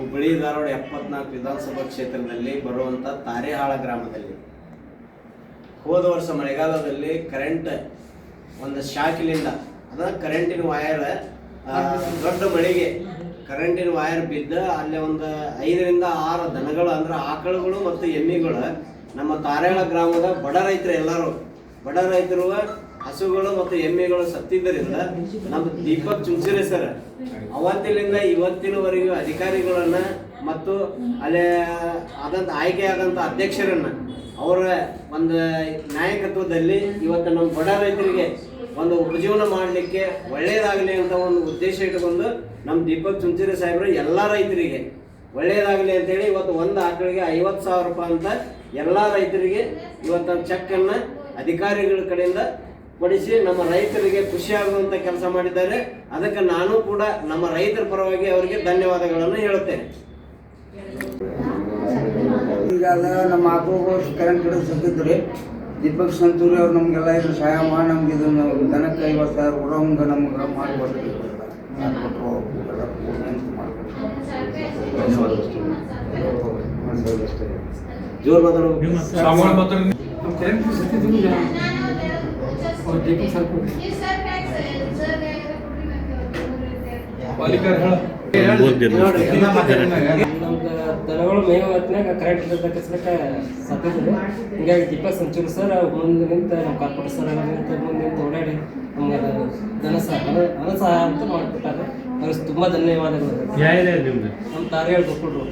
ಹುಬ್ಬಳ್ಳಿ ಧಾರವಾಡ 74 ವಿಧಾನಸಭಾ ಕ್ಷೇತ್ರದಲ್ಲಿ ಬರುವಂಥ ತಾರೇಹಾಳ ಗ್ರಾಮದಲ್ಲಿ ಹೋದ ವರ್ಷ ಮಳೆಗಾಲದಲ್ಲಿ ಕರೆಂಟ್ ಒಂದು ಶಾಕಿಲಿಂದ ಅದ ಕರೆಂಟಿನ ವೈರ್ ದೊಡ್ಡ ಮಳೆಗೆ ಕರೆಂಟಿನ ವೈರ್ ಬಿದ್ದ ಅಲ್ಲಿ ಒಂದು 5 ರಿಂದ 6 ದನಗಳು ಅಂದ್ರೆ ಆಕಳುಗಳು ಮತ್ತು ಎಮ್ಮಿಗಳು ನಮ್ಮ ತಾರೇಹಾಳ ಗ್ರಾಮದ ಬಡ ರೈತರು ಎಲ್ಲರೂ ಬಡ ರೈತರು ಹಸುಗಳು ಮತ್ತು ಎಮ್ಮೆಗಳು ಸತ್ತಿದ್ದರಿಂದ ನಮ್ಮ ದೀಪಕ್ ಚುಂಚುರೆ ಸರ್ ಅವತ್ತಿನಿಂದ ಇವತ್ತಿನವರೆಗೂ ಅಧಿಕಾರಿಗಳನ್ನ ಮತ್ತು ಅಲ್ಲಿ ಆಯ್ಕೆಯಾದಂಥ ಅಧ್ಯಕ್ಷರನ್ನ ಅವರ ಒಂದು ನಾಯಕತ್ವದಲ್ಲಿ ಇವತ್ತು ನಮ್ಮ ಬಡ ರೈತರಿಗೆ ಒಂದು ಉಪಜೀವನ ಮಾಡಲಿಕ್ಕೆ ಒಳ್ಳೆಯದಾಗಲಿ ಅಂತ ಒಂದು ಉದ್ದೇಶ ಇಟ್ಟುಕೊಂಡು ನಮ್ಮ ದೀಪಕ್ ಚುಂಚುರೆ ಸಾಹೇಬರು ಎಲ್ಲ ರೈತರಿಗೆ ಒಳ್ಳೆಯದಾಗಲಿ ಅಂತೇಳಿ ಇವತ್ತು ಒಂದು ಆಕಳಿಗೆ 50,000 ರೂಪಾಯಿ ಅಂತ ಎಲ್ಲ ರೈತರಿಗೆ ಇವತ್ತು ಚೆಕ್ಕನ್ನು ಅಧಿಕಾರಿಗಳ ಕಡೆಯಿಂದ ಕೊಡಿಸಿ ನಮ್ಮ ರೈತರಿಗೆ ಖುಷಿಯಾಗುವಂಥ ಕೆಲಸ ಮಾಡಿದ್ದಾರೆ. ಅದಕ್ಕೆ ನಾನು ಕೂಡ ನಮ್ಮ ರೈತರ ಪರವಾಗಿ ಅವರಿಗೆ ಧನ್ಯವಾದಗಳನ್ನು ಹೇಳುತ್ತೇನೆ. ಈಗ ನಮ್ಮ ಆಕಳುಗಳು ಕರೆಂಟ್ ಗಿಡ ಸತ್ತಿದ್ರಿ ದೀಪಕ್ ಸಂತೂರಿ ಅವ್ರು ನಮಗೆಲ್ಲ ಇದು ಸಹಾಯ ಮಾಡಿ ನಮ್ಗೆ ಇದನ್ನು ದನಕ್ಕೆ 50,000 ಕೊಡೋಂಗೆ ನಮ್ಗೆ ಮಾಡಿಕೊಟ್ರು. ಜೋರು ಮಾತಾಡೋ ದನಗಳು ಮೇವು ಹೊತ್ತಿನಾಗ ಕರೆಂಟ್ ಕಚ್ಲಿಕ್ಕೆ ಸತ್ತಿದ್ರು. ಹಿಂಗಾಗಿ ದೀಪಕ್ ಸಂಚೂರಿ ಸರ್ ಮುಂದೆ ನಿಂತ ನಮ್ಮ ಕಾರ್ಪೊರೇಟ್ ಸರ್ ನಿಂತ ಮುಂದೆ ನಿಂತು ಓಡಾಡಿ ನಮ್ಗೆ ಹಣ ಸಹಾಯ ಅಂತ ಮಾಡಿಕೊಟ್ಟಾರೆ. ಅವ್ರಿಗೆ ತುಂಬ ಧನ್ಯವಾದಗಳು. ನಮ್ಮ ತಾರೇಹಾಳ ಗೊಬ್ಬರು